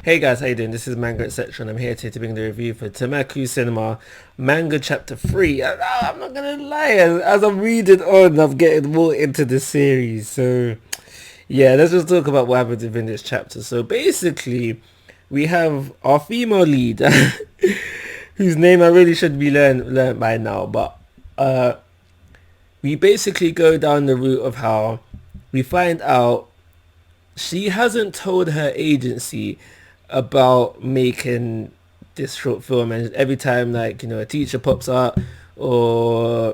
Hey guys, how you doing? This is Manga etc. and I'm here today to bring the review for Tenmaku Cinema Manga Chapter 3. I'm not gonna lie, as I'm reading on, I'm getting more into the series. So yeah, let's just talk about what happens within this chapter. So basically, we have our female lead, whose name I really should be learned by now, but uh, we basically go down the route of how we find out she hasn't told her agency about making this short film, and every time a teacher pops up or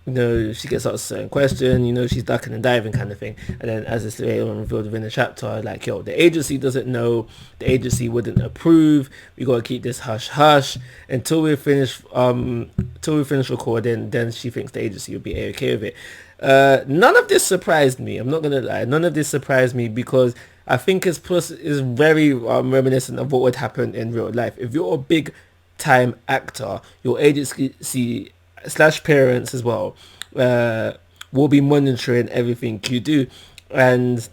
she gets asked a certain question, she's ducking and diving kind of thing. And then as it's later on revealed within the chapter, like, yo, the agency doesn't know, the agency wouldn't approve, we gotta keep this hush hush until we finish recording. Then she thinks the agency would be okay with it. None of this surprised me, I'm not gonna lie. None of this surprised me because I think it's very reminiscent of what would happen in real life. If you're a big time actor, your agency slash parents as well will be monitoring everything you do. And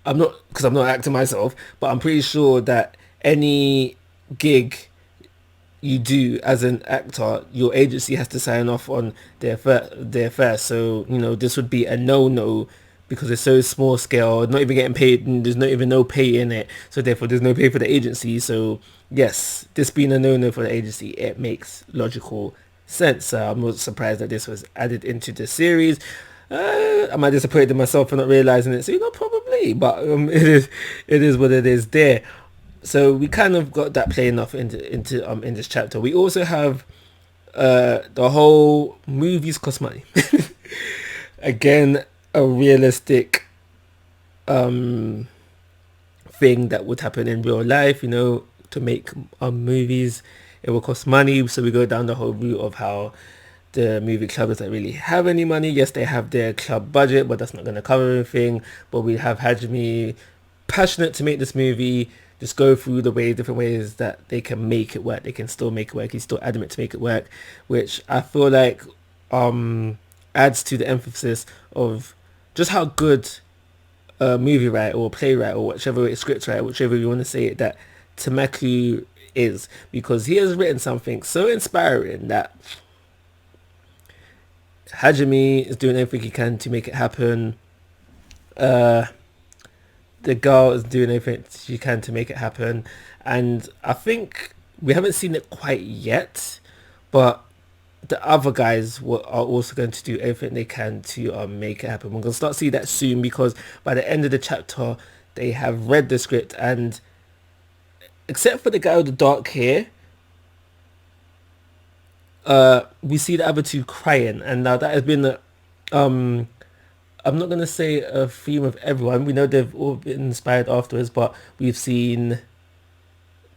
I'm not, because I'm not an actor myself, but I'm pretty sure that any gig you do as an actor, your agency has to sign off on their first. So this would be a no because it's so small scale, not even getting paid, and there's not even no pay in it, so therefore there's no pay for the agency. So yes, this being a no for the agency, it makes logical sense. I'm not surprised that this was added into the series. Am I disappointed in myself for not realizing it? So probably, but it is what it is there. So we kind of got that playing off into in this chapter. We also have the whole movies cost money. Again, a realistic thing that would happen in real life. To make movies, it will cost money. So we go down the whole route of how the movie club doesn't really have any money. Yes, they have their club budget, but that's not going to cover everything. But we have Hajime passionate to make this movie, just go through the different ways that they can make it work. They can still make it work. He's still adamant to make it work, which I feel like adds to the emphasis of just how good a movie writer or playwright or whichever script writer, whichever you want to say it, that Tenmaku is, because he has written something so inspiring that Hajime is doing everything he can to make it happen. The girl is doing everything she can to make it happen, and I think we haven't seen it quite yet, but the other guys are also going to do everything they can to make it happen. We're going to start seeing that soon, because by the end of the chapter they have read the script, and except for the guy with the dark hair, we see the other two crying. And now that has been I'm not going to say a theme of everyone. We know they've all been inspired afterwards, but we've seen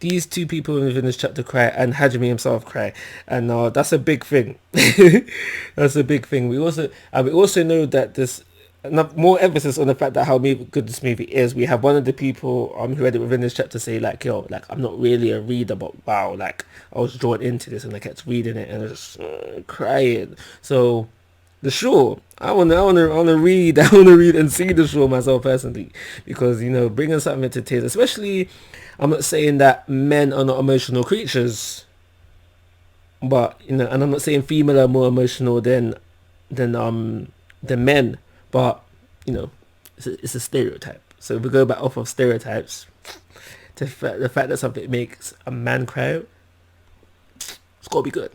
these two people within this chapter cry, and Hajime himself cry, and that's a big thing. That's a big thing. We also know that this more emphasis on the fact that how good this movie is. We have one of the people who read it within this chapter say like, yo, like, I'm not really a reader, but wow, like, I was drawn into this and I kept reading it and I was just crying. So the show, I wanna read and see the show myself personally, because bringing something to tears, especially, I'm not saying that men are not emotional creatures, but and I'm not saying female are more emotional than men, but it's a stereotype. So if we go back off of stereotypes, the fact that something makes a man cry, it's gotta be good.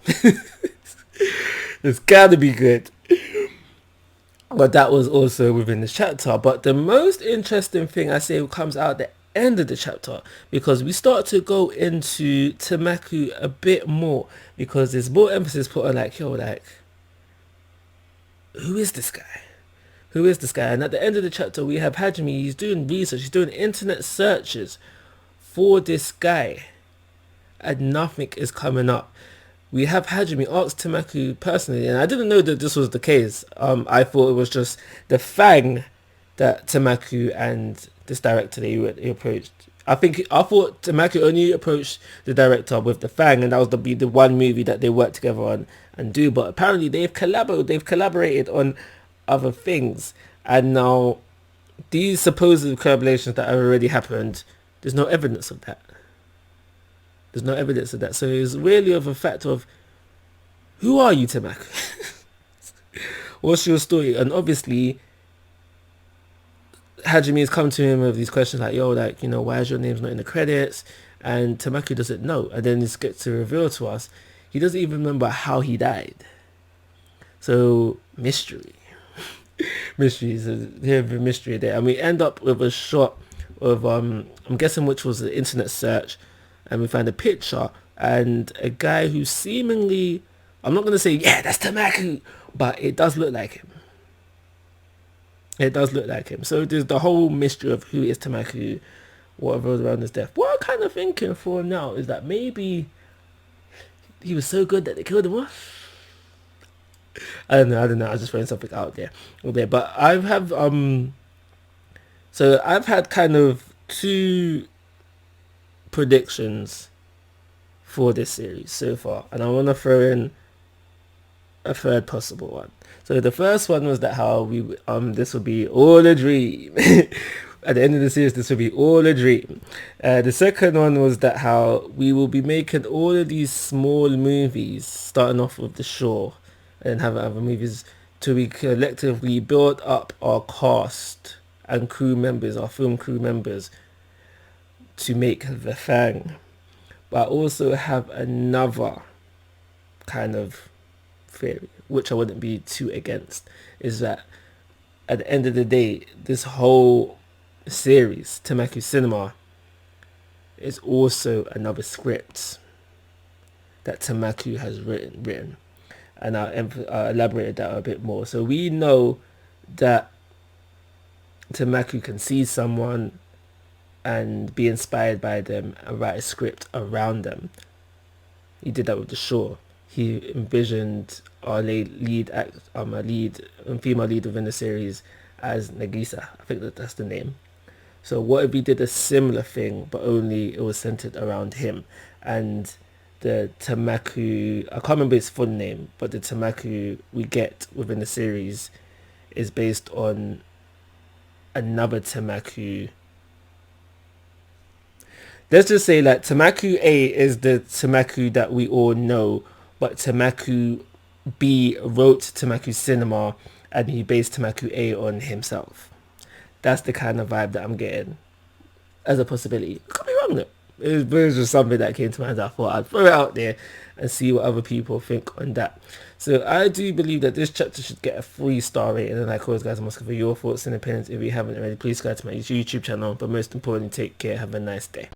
It's gotta be good. But that was also within this chapter. But the most interesting thing, I say, comes out at the end of the chapter, because we start to go into Tenmaku a bit more, because there's more emphasis put on like, yo, like, who is this guy? Who is this guy? And at the end of the chapter, we have Hajime. He's doing research. He's doing internet searches for this guy, and nothing is coming up. We have Hajime ask Tenmaku personally, and I didn't know that this was the case. I thought it was just the fang that Tenmaku and this director he approached. I thought Tenmaku only approached the director with the fang, and that was the one movie that they worked together on and do. But apparently they've collaborated on other things, and now these supposed collaborations that have already happened There's no evidence of that. There's no evidence of that. So it's really of a fact of, who are you, Tenmaku? What's your story? And obviously, Hajime has come to him with these questions like, yo, like, you know, why is your name's not in the credits? And Tenmaku doesn't know. And then it gets to reveal to us, he doesn't even remember how he died. So, mystery. Mystery is a mystery there. And we end up with a shot of, I'm guessing which was an internet search. And we find a picture and a guy who seemingly, I'm not going to say, yeah, that's Tenmaku, but it does look like him. It does look like him. So there's the whole mystery of who is Tenmaku, what arose around his death. What I'm kind of thinking for now is that maybe he was so good that they killed him off. I don't know. I was just throwing something out there. But I've had kind of two predictions for this series so far, and I want to throw in a third possible one. So the first one was that how we this would be all a dream. At the end of the series, this will be all a dream. The second one was that how we will be making all of these small movies, starting off with The Shore, and have other movies to be collectively build up our cast and crew members, our film crew members, to make The Fang. But I also have another kind of theory, which I wouldn't be too against, is that at the end of the day, this whole series, Tenmaku Cinema, is also another script that Tenmaku has written. And I elaborated that a bit more. So we know that Tenmaku can see someone and be inspired by them and write a script around them. He did that with The Shore. He envisioned our female lead within the series as Nagisa. I think that's the name. So what if we did a similar thing, but only it was centered around him? And the Tenmaku, I can't remember his full name, but the Tenmaku we get within the series is based on another Tenmaku. Let's just say that Tenmaku A is the Tenmaku that we all know, but Tenmaku B wrote Tenmaku Cinema and he based Tenmaku A on himself. That's the kind of vibe that I'm getting as a possibility. Could be wrong though. It was just something that came to mind. I thought I'd throw it out there and see what other people think on that. So I do believe that this chapter should get a 3-star rating. And like always, guys, I'm asking for your thoughts and opinions. If you haven't already, please subscribe to my YouTube channel. But most importantly, take care. Have a nice day.